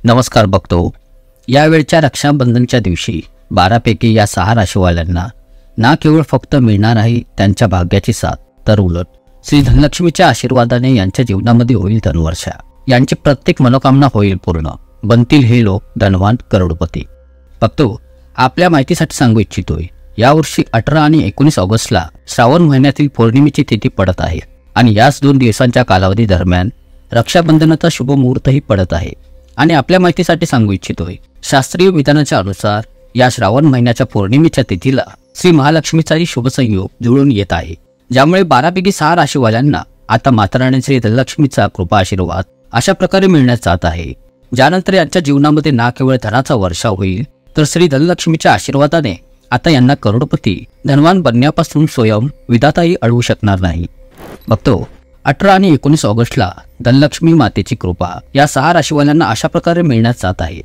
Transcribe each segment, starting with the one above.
नमस्कार बघतो. यावेळच्या रक्षाबंधनच्या दिवशी 12 पैकी या 6 राशीवाल्यांना ना केवळ फक्त मिळणार आहे त्यांच्या भाग्याची साथ, तर उलट श्री धनलक्ष्मीच्या आशीर्वादाने यांच्या जीवनामध्ये होईल धनवर्षा. यांची प्रत्येक मनोकामना होईल पूर्ण. बनतील हे लोक धनवान करोडपती. बघतो, आपल्या माहितीसाठी सांगू इच्छितोय, यावर्षी 18 आणि 19 ऑगस्टला श्रावण महिन्यातील पौर्णिमेची तिथी पडत आहे आणि याच 2 दिवसांच्या कालावधी दरम्यान रक्षाबंधनाचा शुभ मुहूर्तही पडत आहे. आणि आपल्या माहितीसाठी सांगू इच्छितोय, शास्त्रीय विधानाच्या अनुसार या श्रावण महिन्याच्या पौर्णिमेच्या तिथीला श्री महालक्ष्मीचाही शुभ संयोग जुळून येत आहे, ज्यामुळे 12 पैकी 6 राशीवाल्यांना आता माताराणी श्री धनलक्ष्मीचा कृपा आशीर्वाद अशा प्रकारे मिळण्यात जात आहे, ज्यानंतर यांच्या जीवनामध्ये ना केवळ धनाचा वर्षाव होईल, तर श्री धनलक्ष्मीच्या आशीर्वादाने आता यांना करोडपती धनवान बनण्यापासून स्वयं विधाताही अडवू शकणार नाही. बघतो, 18 आणि 19 ऑगस्टला धनलक्ष्मी मातेची कृपा या 6 राशीवाल्यांना अशा प्रकारे मिळण्यात जात आहे,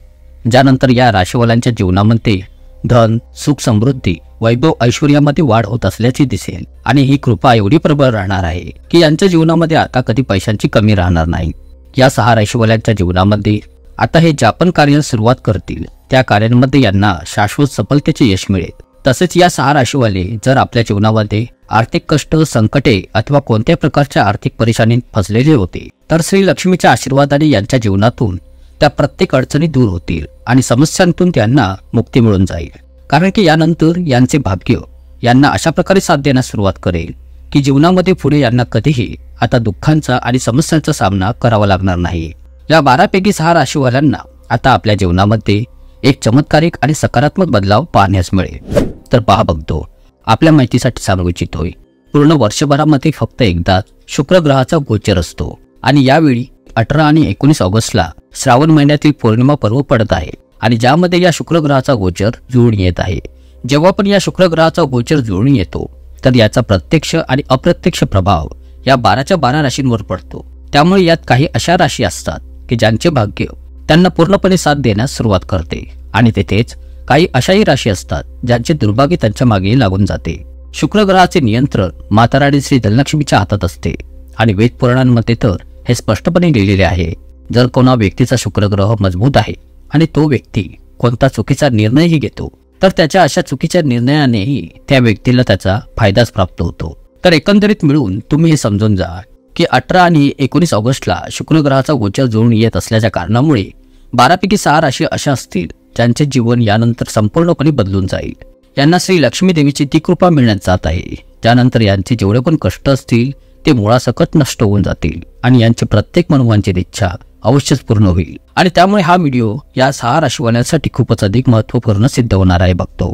ज्यानंतर या राशीवाल्यांच्या जीवनामध्ये धन, सुख, समृद्धी, वैभव, ऐश्वर्यामध्ये वाढ होत असल्याची दिसेल. आणि ही कृपा एवढी प्रबळ राहणार आहे की यांच्या जीवनामध्ये आता कधी पैशांची कमी राहणार नाही. या 6 राशीवाल्यांच्या जीवनामध्ये आता हे ज्या पण कार्याला सुरुवात करतील त्या कार्यांमध्ये यांना शाश्वत सफलतेचे यश मिळेल. तसेच या 6 राशीवाले जर आपल्या जीवनामध्ये आर्थिक कष्ट, संकटे अथवा कोणत्या प्रकारच्या आर्थिक परेशानीत फसलेले होते, तर श्री लक्ष्मीच्या आशीर्वादाने यांच्या जीवनातून त्या प्रत्येक अडचणी दूर होतील आणि समस्यांतून त्यांना मुक्ती मिळून जाईल. कारण की यानंतर यांचे भाग्य यांना अशा प्रकारे साथ देण्यास सुरुवात करेल की जीवनामध्ये पुढे यांना कधीही आता दुःखांचा आणि समस्यांचा सामना करावा लागणार नाही. या 12 पैकी 6 राशीवाल्यांना आता आपल्या जीवनामध्ये एक चमत्कारिक आणि सकारात्मक बदलाव पाहण्यास मिळेल. तर पहा बघतो, आपल्या माहितीसाठी सांगू इच्छितोय, पूर्ण वर्षभरामध्ये फक्त एकदाच शुक्र ग्रहाचा गोचर असतो आणि यावेळी 18 आणि 19 ऑगस्टला श्रावण महिन्यातील पौर्णिमा पर्व पडत आहे आणि ज्यामध्ये या शुक्र ग्रहाचा गोचर जुळून येत आहे. जेव्हा पण या शुक्र ग्रहाचा गोचर जुळून येतो तर याचा प्रत्यक्ष आणि अप्रत्यक्ष प्रभाव या 12च्या 12 राशींवर पडतो. त्यामुळे यात काही अशा राशी असतात की ज्यांचे भाग्य त्यांना पूर्णपणे साथ देण्यास सुरुवात करते आणि तेथेच काही अशाही राशी असतात ज्यांचे दुर्भाग्य त्यांच्या मागे लागून जाते. शुक्र ग्रहाचे नियंत्रण माताराणी श्री धनलक्ष्मीच्या हातात असते आणि वेद पुराणांमध्ये तर हे स्पष्टपणे लिहिलेले आहे, जर कोणा व्यक्तीचा शुक्र ग्रह मजबूत आहे आणि तो व्यक्ती कोणता चुकीचा निर्णयही घेतो तर त्याच्या अशा चुकीच्या निर्णयानेही त्या व्यक्तीला त्याचा फायदाच प्राप्त होतो. तर एकंदरीत मिळून तुम्ही हे समजून जा की 18 आणि 19 ऑगस्टला शुक्र ग्रहाचा गोचर जुळून येत असल्याच्या कारणामुळे 12 पैकी 6 राशी अशा असतील ज्यांचे जीवन यानंतर संपूर्णपणे बदलून जाईल. यांना श्री लक्ष्मी देवीची ती कृपा मिळण्यात जात आहे, ज्यानंतर यांचे जेवढे पण कष्ट असतील ते मुळासकट नष्ट होऊन जातील आणि यांची प्रत्येक मनोवांछित इच्छा अवश्यच पूर्ण होईल. आणि त्यामुळे हा व्हिडिओ या 6 राशीवाल्यांसाठी खूपच अधिक महत्त्वपूर्ण सिद्ध होणार आहे बघतो.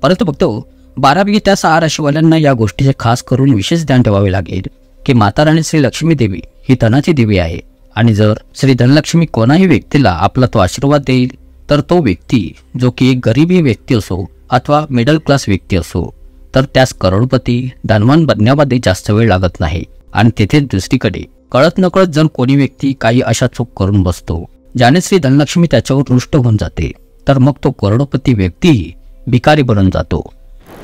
परंतु बघतो, 12 पैकी त्या 6 राशीवाल्यांना या गोष्टीचे खास करून विशेष ध्यान ठेवावे लागेल की माताराणी श्री लक्ष्मी देवी ही धनाची देवी आहे आणि जर श्री धनलक्ष्मी कोणाही व्यक्तीला आपला तो आशीर्वाद देईल तर तो व्यक्ती, जो की एक गरीबी व्यक्ती असो अथवा मिडल क्लास व्यक्ती असो, तर त्यास करोडपती धनवान बनण्यामध्ये जास्त वेळ लागत नाही. आणि तेथेच दुसरीकडे कळत नकळत जर कोणी व्यक्ती काही अशा चूक करून बसतो ज्याने श्री धनलक्ष्मी त्याच्यावर रुष्ट होऊन जाते, तर मग तो करोडपती व्यक्तीही भिकारी बनून जातो.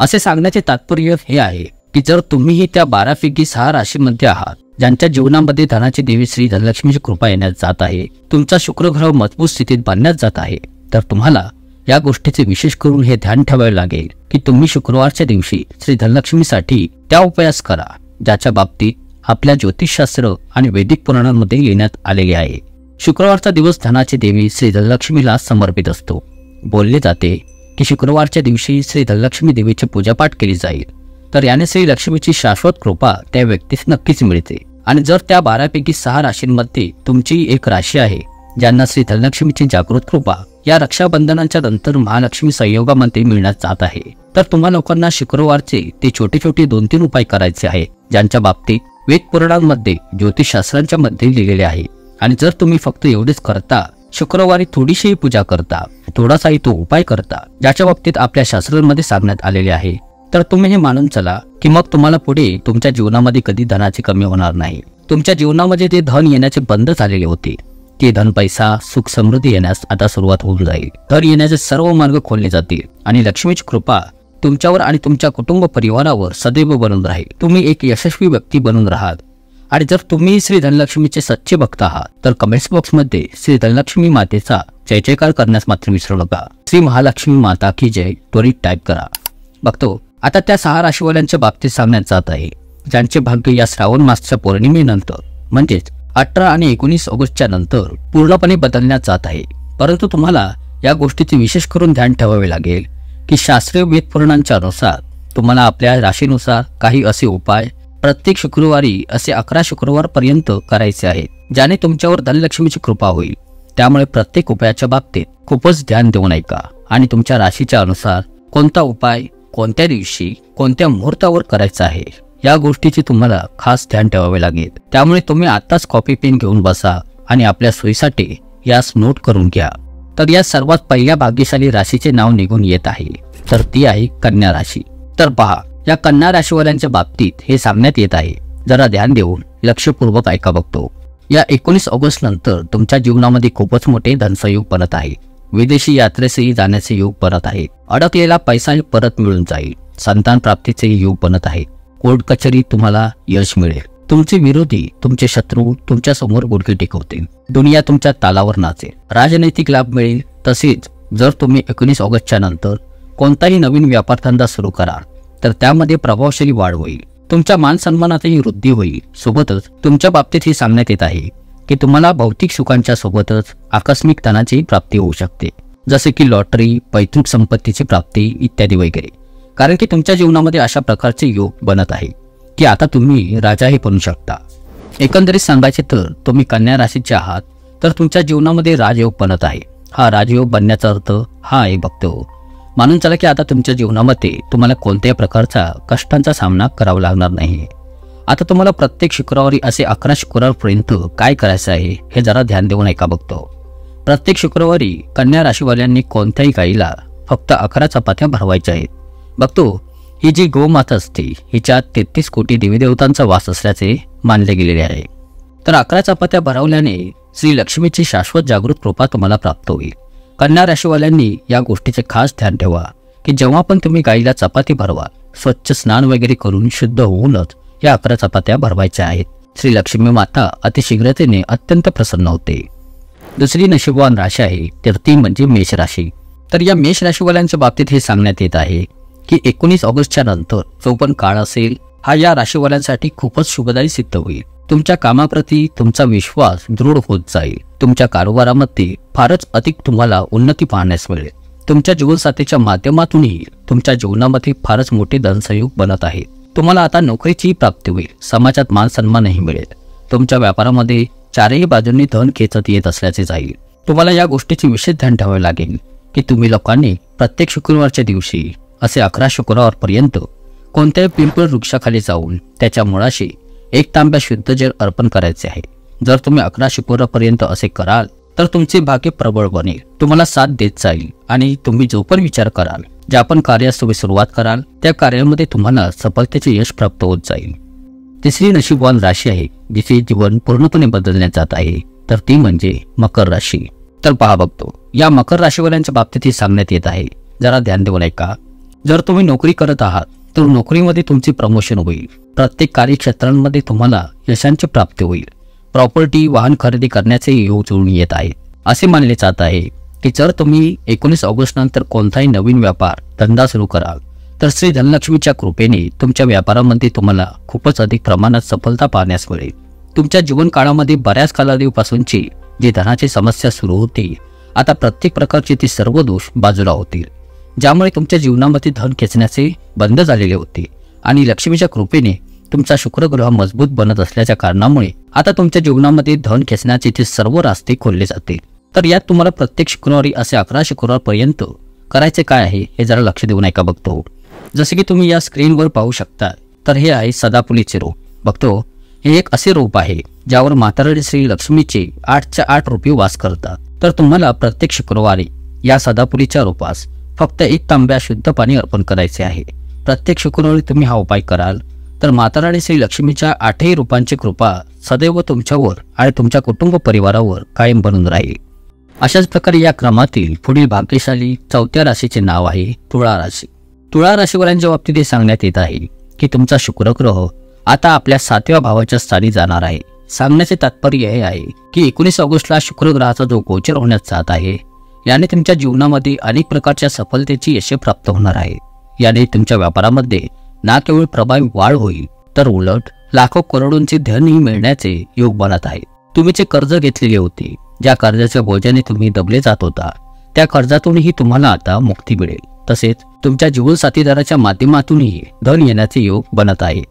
असे सांगण्याचे तात्पर्य हे आहे की जर तुम्हीही त्या 12 पैकी 6 राशीमध्ये आहात ज्यांच्या जीवनामध्ये धनाची देवी श्री धनलक्ष्मीची कृपा येण्यात जात आहे, तुमचा शुक्र ग्रह मजबूत स्थितीत बांधण्यात जात आहे, तर तुम्हाला या गोष्टीचे विशेष करून हे ध्यान ठेवावे लागेल की तुम्ही शुक्रवारच्या दिवशी श्री धनलक्ष्मीसाठी त्या उपायास करा ज्याच्या बाबतीत आपल्या ज्योतिषशास्त्र आणि वैदिक पुराणांमध्ये लिहिण्यात आलेले आहे. शुक्रवारचा दिवस धनाची देवी श्री धनलक्ष्मीला समर्पित असतो. बोलले जाते की शुक्रवारच्या दिवशी श्री धनलक्ष्मी देवीची पूजापाठ केली जाईल तर याने श्री लक्ष्मीची शाश्वत कृपा त्या व्यक्तीस नक्कीच मिळते. आणि जर त्या 12 पैकी 6 राशींमध्ये तुमची एक राशी आहे ज्यांना श्री धनलक्ष्मीची जागृत कृपा या रक्षाबंधनाच्या नंतर महालक्ष्मी संयोगामध्ये मिळण्यात जात आहे, तर तुम्हा लोकांना शुक्रवारचे ते छोटे छोटे 2-3 उपाय करायचे आहे ज्यांच्या बाबतीत वेद पुराणांमध्ये ज्योतिषशास्त्रांच्या मध्ये लिहिलेले आहे. आणि जर तुम्ही फक्त एवढेच करता, शुक्रवारी थोडीशी पूजा करता, थोडासाही तो उपाय करता ज्याच्या बाबतीत आपल्या शास्त्रांमध्ये सांगण्यात आलेले आहे, तर तुम्ही हे मानून चला की मग तुम्हाला पुढे तुमच्या जीवनामध्ये कधी धनाची कमी होणार नाही. तुमच्या जीवनामध्ये जे धन येण्याचे बंद झालेले होते ते धन, पैसा, सुख, समृद्धी येण्यास आता सुरुवात होऊन जाईल. धन येण्याचे सर्व मार्ग खोलले जातील आणि लक्ष्मीची कृपा तुमच्यावर आणि तुमच्या कुटुंब परिवारावर सदैव बनून राहील. तुम्ही एक यशस्वी व्यक्ती बनून राहाल आणि जर तुम्ही श्री धनलक्ष्मीचे सच्चे भक्त आहात तर कमेंट्स बॉक्समध्ये श्री धनलक्ष्मी मातेचा जय जयकार करण्यास मात्र विसरू नका। श्री महालक्ष्मी माता की जय त्वरित टाईप करा। बघतो आता त्या 6 राशीवाल्यांच्या बाबतीत सांगण्यात जात आहे ज्यांचे भाग्य या श्रावण मासच्या पौर्णिमेनंतर म्हणजेच 18 आणि 19 ऑगस्टच्या नंतर पूर्णपणे बदलण्यात जात आहे। परंतु तुम्हाला या गोष्टीचे विशेष करून ध्यान ठेवावे लागेल की शास्त्रीय वेद पुराणांच्या अनुसार तुम्हाला आपल्या राशीनुसार काही असे उपाय प्रत्येक शुक्रवारी असे 11 शुक्रवार पर्यंत करायचे आहेत ज्याने तुमच्यावर धनलक्ष्मीची कृपा होईल। त्यामुळे प्रत्येक उपायाच्या बाबतीत खूपच ध्यान देऊन ऐका आणि तुमच्या राशीच्या अनुसार कोणता उपाय कोणत्या दिवशी कोणत्या मुहूर्तावर करायचा आहे या गोष्टीची तुम्हाला खास ध्यान ठेवावे लागेल। त्यामुळे तुम्ही आताच कॉपी पेन घेऊन बसा आणि आपल्या सोयीसाठी यास नोट करून घ्या। तर या सर्वात पहिल्या भाग्यशाली राशीचे नाव निघून येत आहे तर ती आहे कन्या राशी। तर पहा या कन्या राशीवाल्यांच्या बाबतीत हे सांगण्यात येत आहे, जरा ध्यान देऊन लक्षपूर्वक ऐका। बघतो या 19 ऑगस्ट नंतर तुमच्या जीवनामध्ये खूपच मोठे धनसंयोग बनत आहे। विदेशी यात्रेसही जाण्याचे योग बनत आहे। अडकलेला पैसा परत मिळून जाईल। संतान प्राप्तीचे योग बनत आहे। कोर्ट कचेरीत तुम्हाला यश मिळेल। तुमचे विरोधी तुमचे शत्रू तुमच्या समोर गुडघे टेकवतील। दुनिया तुमच्या तालावर नाचेल। राजनैतिक लाभ मिळेल। तसेच जर तुम्ही 19 ऑगस्टच्या नंतर कोणताही नवीन व्यापार धंदा सुरू कराल तर त्यामध्ये प्रभावशाली वाढ होईल। तुमच्या मान सन्मानातही वृद्धी होईल। सोबतच तुमच्या बाबतीत हे सांगण्यात येत आहे की तुम्हाला भौतिक सुखांच्या सोबतच आकस्मिक धनाची प्राप्ती होऊ शकते, जसे की लॉटरी, पैतृक संपत्तीची प्राप्ती इत्यादी वगैरे। कारण की तुमच्या जीवनामध्ये अशा प्रकारचे योग बनत आहे की आता तुम्ही राजाही बनू शकता। एकंदरीत सांगायचे तर तुम्ही कन्या राशीचे आहात तर तुमच्या जीवनामध्ये राजयोग बनत आहे। हा राजयोग बनण्याचा अर्थ हा आहे बघतो मानून चला की आता तुमच्या जीवनामध्ये तुम्हाला कोणत्याही प्रकारचा कष्टांचा सामना करावा लागणार नाही। आता तुम्हाला प्रत्येक शुक्रवारी असे 11 शुक्रवारपर्यंत काय करायचे आहे हे जरा ध्यान देऊन ऐका। बघतो प्रत्येक शुक्रवारी कन्या राशीवाल्यांनी कोणत्याही गाईला फक्त 11 चपात्या भरवायच्या आहेत। बघतो ही जी गोमाता असते हिच्यात 33 कोटी देवी देवतांचा वास असल्याचे मानले गेलेले आहे। तर 11 चपात्या भरवल्याने श्री लक्ष्मीची शाश्वत जागृत कृपा तुम्हाला प्राप्त होईल। कन्या राशीवाल्यांनी या गोष्टीचे खास ध्यान ठेवा की जेव्हा पण तुम्ही गाईला चपाती भरवा स्वच्छ स्नान वगैरे करून शुद्ध होऊनच या 11 चपात्या भरवायच्या आहेत। श्री लक्ष्मी माता अतिशीघ्रतेने अत्यंत प्रसन्न होते। दुसरी नशीबवान राशी आहे तर ती म्हणजे मेष राशी। तर या मेष राशीवाल्यांच्या बाबतीत हे सांगण्यात येत आहे की 19 ऑगस्टच्या नंतर जो पण काळ असेल हा या राशीवाल्यांसाठी खूपच शुभदायी सिद्ध होईल। तुमच्या कामाप्रती तुमचा विश्वास दृढ होत जाईल। तुमच्या कारोबारामध्ये फारच अधिक तुम्हाला उन्नती पाहण्यास मिळेल। तुमच्या जीवनसाथीच्या माध्यमातूनही तुमच्या जीवनामध्ये फारच मोठे धनसंयोग बनत आहेत। तुम्हाला आता नोकरीची प्राप्ती होईल। समाजात मान सन्मानही मिळेल। तुमच्या व्यापारामध्ये चारही बाजूंनी धन खेचत येत असल्याचे जाईल। तुम्हाला या गोष्टीचे विशेष ध्यान ठेवावे लागेल की तुम्ही लोकांनी प्रत्येक शुक्रवारच्या दिवशी असे 11 शुक्रवारपर्यंत कोणत्याही पिंपळ वृक्षाखाली जाऊन त्याच्या मुळाशी 1 तांब्या शुद्ध जल अर्पण करायचे आहे। जर तुम्ही 11 शुक्रवारपर्यंत असे कराल तर तुमचे भाग्य प्रबळ बनेल, तुम्हाला साथ देत जाईल आणि तुम्ही जो पण विचार कराल, ज्या पण कार्यास तुम्ही सुरुवात कराल त्या कार्यामध्ये तुम्हाला सफलतेचे यश प्राप्त होत जाईल। तिसरी नशीबवान राशी आहे जिचे जीवन पूर्णपणे बदलण्यात जात आहे तर ती म्हणजे मकर राशी। तर पहा बघतो या मकर राशीवाल्यांच्या बाबतीत हे सांगण्यात येत आहे, जरा ध्यान देऊन ऐका। जर तुम्ही नोकरी करत आहात तर नोकरीमध्ये तुमचे प्रमोशन होईल। प्रत्येक कार्यक्षेत्रांमध्ये तुम्हाला यशांची प्राप्ती होईल। प्रॉपर्टी वाहन खरेदी करण्याचे योग जुळून येत आहेत। असे मानले जात आहे की जर तुम्ही 19 ऑगस्ट नंतर कोणताही नवीन व्यापार धंदा सुरू कराल तर श्री धनलक्ष्मीच्या कृपेने तुमच्या व्यापारामध्ये तुम्हाला खूपच अधिक प्रमाणात सफलता पाहण्यास मिळेल। तुमच्या जीवनकाळामध्ये बऱ्याच कालावधीपासूनची जी धनाची समस्या सुरू होती आता प्रत्येक प्रकारचे ते सर्व दोष बाजूला होतील, ज्यामुळे तुमच्या जीवनामध्ये धन खेचण्याचे बंद झालेले होते आणि लक्ष्मीच्या कृपेने तुमचा शुक्रग्रह मजबूत बनत असल्याच्या कारणामुळे आता तुमच्या जीवनामध्ये धन खेचण्याचे ते सर्व रस्ते खोलले जातील। तर यात तुम्हाला प्रत्येक शुक्रवारी असे 11 शुक्रवारपर्यंत करायचे काय आहे हे जरा लक्ष देऊन ऐका। बघतो जसे की तुम्ही या स्क्रीनवर पाहू शकता तर हे आहे सदाफुलीचे रोप। बघतो हे एक असे रोप आहे ज्यावर माताराणी श्री लक्ष्मीचे 8च्या 8 रूपे वास करतात। तर तुम्हाला प्रत्येक शुक्रवारी या सदाफुलीच्या रोपास फक्त 1 तांब्या शुद्ध पाणी अर्पण करायचे आहे। प्रत्येक शुक्रवारी तुम्ही हा उपाय कराल तर माताराणी श्री लक्ष्मीच्या 8ही रूपांची कृपा सदैव तुमच्यावर आणि तुमच्या कुटुंब परिवारावर कायम बनून राहील। अशाच प्रकारे या क्रमातील पुढील भाग्यशाली 4थ्या राशीचे नाव आहे तुळा राशी। तुळा राशीवाल्यांच्या बाबतीत हे सांगण्यात येत आहे की तुमचा शुक्रग्रह आता आपल्या 7व्या भावाच्या स्थानी जाणार आहे। सांगण्याचे तात्पर्य हे आहे की 19 ऑगस्टला शुक्र ग्रहाचा जो गोचर होण्यास जात आहे याने तुमच्या जीवनामध्ये अनेक प्रकारच्या सफलतेची यश प्राप्त होणार आहे। याने तुमच्या व्यापारामध्ये ना केवळ प्रभावी वाढ होईल तर उलट लाखो करोडोंचे धनही मिळण्याचे योग बनत आहे। तुम्ही जे कर्ज घेतलेले होते, ज्या कर्जाच्या बोजाने तुम्ही दबले जात होता, त्या कर्जातूनही तुम्हाला आता मुक्ती मिळेल। तसेच तुमच्या जीवन साथीदाराच्या माध्यमातूनही धन येण्याचे योग बनत आहे।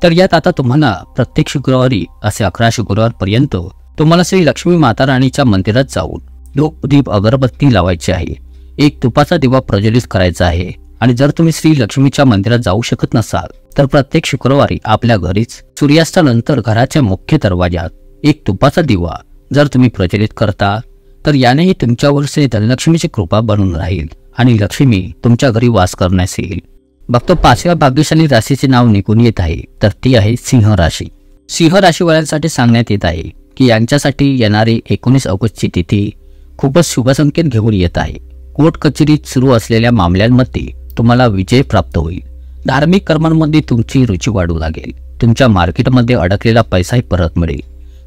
तर यात आता तुम्हाला प्रत्येक शुक्रवारी असे 11 शुक्रवारपर्यंत तुम्हाला श्री लक्ष्मी माता राणीच्या मंदिरात जाऊन धूप अगरबत्ती लावायची आहे, एक तुपाचा दिवा प्रज्वलित करायचा आहे। आणि जर तुम्ही श्री लक्ष्मीच्या मंदिरात जाऊ शकत नसाल तर प्रत्येक शुक्रवारी आपल्या घरीच सूर्यास्तानंतर घराच्या मुख्य दरवाजात एक तुपाचा दिवा जर तुम्ही प्रज्वलित करता तर यानेही तुमच्यावर श्री धनलक्ष्मीची कृपा बनून राहील आणि लक्ष्मी तुमच्या घरी वास करण्यास येईल। बघतो 5व्या भाग्यशाली राशीचे नाव निघून येत आहे, तर ती आहे सिंह राशी। सिंह राशीवाल्यांसाठी सांगण्यात येत आहे की यांच्यासाठी येणारी 19 ऑगस्टची तिथी खूपच शुभ संकेत घेऊन येत आहे। कोर्ट कचेरीत सुरू असलेल्या मामल्यांमध्ये तुम्हाला विजय प्राप्त होईल। धार्मिक कर्मांमध्ये तुमची रुची वाढू लागेल। तुमच्या मार्केटमध्ये अडकलेला पैसाही परत मिळेल।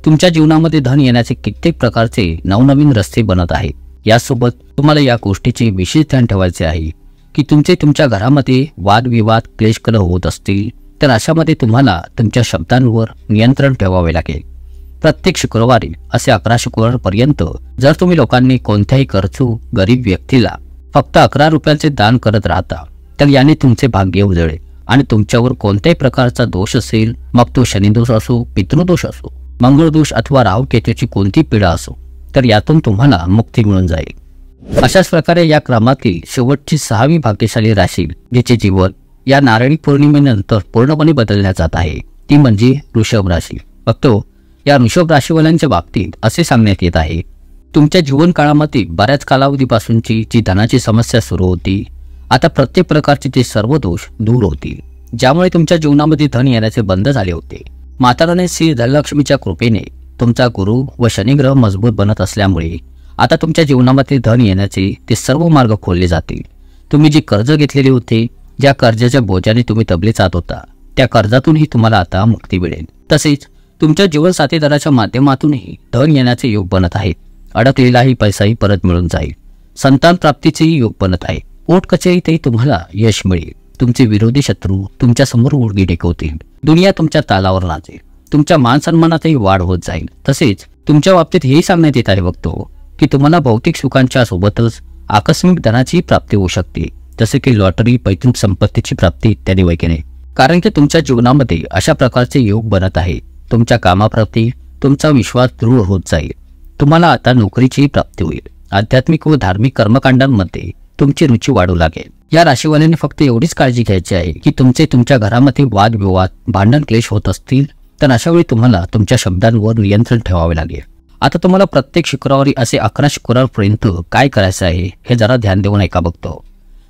तुमच्या जीवनामध्ये धन येण्याचे कित्येक प्रकारचे नवनवीन रस्ते बनत आहेत। यासोबत तुम्हाला या गोष्टीचे विशेष ध्यान ठेवायचे आहे की तुमच्या घरामध्ये वादविवाद क्लेश कलह होत असतील तर अशामध्ये तुम्हाला तुमच्या शब्दांवर नियंत्रण ठेवावे लागेल। प्रत्येक शुक्रवारी असे 11 शुक्रवारपर्यंत जर तुम्ही लोकांनी कोणत्याही गरजू गरीब व्यक्तीला फक्त 11 रुपयांचे दान करत राहता तर याने तुमचे भाग्य उजळेल आणि तुमच्यावर कोणत्याही प्रकारचा दोष असेल, मग तो शनिदोष असो, पितृदोष असो, मंगळदोष अथवा राहू केतूची कोणती पीडा असो, तर यातून तुम्हाला मुक्ती मिळून जाईल। अशाच प्रकारे या क्रमातील शेवटची 6वी भाग्यशाली राशी जिचे जीवन या नारळी पौर्णिमेनंतर पूर्णपणे बदलण्यात जात आहे ती म्हणजे वृषभ राशी। बघतो या वृषभ राशीवाल्यांच्या बाबतीत असे सांगण्यात येत आहे, तुमच्या जीवन काळामध्ये बऱ्याच कालावधीपासूनची जी धनाची समस्या सुरू होती, आता प्रत्येक प्रकारचे ते सर्व दोष दूर होतील, ज्यामुळे तुमच्या जीवनामध्ये धन येण्याचे बंद झाले होते। माता राणी श्री धनलक्ष्मीच्या कृपेने तुमचा गुरु व शनिग्रह मजबूत बनत असल्यामुळे आता तुमच्या जीवनामध्ये धन येण्याचे ते सर्व मार्ग खोलले जातील। तुम्ही जी कर्ज घेतलेली होते, ज्या कर्जाच्या बोजाने तुम्ही दबले जात होता, त्या कर्जातूनही तुम्हाला आता मुक्ती मिळेल। तसेच तुमच्या जीवन साथीदाराच्या माध्यमातूनही धन येण्याचे योग बनत आहेत। अडकलेलाही पैसाही परत मिळून जाईल। संतान प्राप्तीचेही योग बनत आहे। कोर्ट कचेरीतही तुम्हाला यश मिळेल। तुमचे विरोधी शत्रू तुमच्या समोर उडगी टेकवतील। दुनिया तुमच्या तालावर नाचेल। तुमच्या मान सन्मानातही वाढ होत जाईल। तसेच तुमच्या बाबतीत हेही सांगण्यात येत आहे बघतो की तुम्हाला भौतिक सुखांच्या सोबतच आकस्मिक धनाची प्राप्ती होऊ शकते, जसे की लॉटरी, पैतृक संपत्तीची प्राप्ती इत्यादी वगैरे। कारण की तुमच्या जीवनामध्ये अशा प्रकारचे योग बनत आहे। तुमच्या कामाप्रती तुमचा विश्वास दृढ होत जाईल। तुम्हाला आता नोकरीची प्राप्ती होईल। आध्यात्मिक व धार्मिक कर्मकांडांमध्ये तुमची रुची वाढू लागेल। या राशीवाल्यांनी फक्त एवढीच काळजी घ्यायची आहे की तुमच्या घरामध्ये वादविवाद, भांडण, क्लेश होत असतील तर अशा वेळी तुम्हाला तुमच्या शब्दांवर नियंत्रण ठेवावे लागेल। आता तुम्हाला प्रत्येक शुक्रवारी असे 11 शुक्रवारपर्यंत काय करायचे आहे हे जरा ध्यान देऊन ऐका बघतो।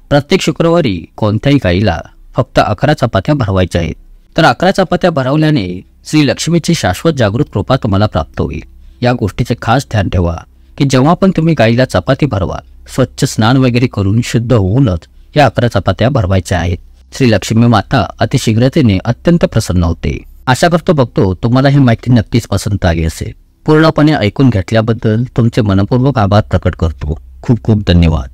प्रत्येक शुक्रवारी कोणत्याही गाईला फक्त 11 चपात्या भरवायच्या आहेत। तर 11 चपात्या भरवल्याने श्री लक्ष्मीची शाश्वत जागृत कृपा तुम्हाला प्राप्त होईल। या गोष्टीचे खास ध्यान ठेवा की जेव्हा पण तुम्ही गाईला चपाती भरवाल, स्वच्छ स्नान वगैरे करून शुद्ध होऊनच या 11 चपात्या भरवायच्या आहेत। श्री लक्ष्मी माता अतिशीघ्रतेने अत्यंत प्रसन्न होते। आशा करतो बघतो तुम्हाला ही माहिती नक्कीच पसंत आली असेल। पूर्णपणे ऐकून घेतल्याबद्दल तुमचे मनपूर्वक आभार प्रकट करतो। खूप खूप धन्यवाद।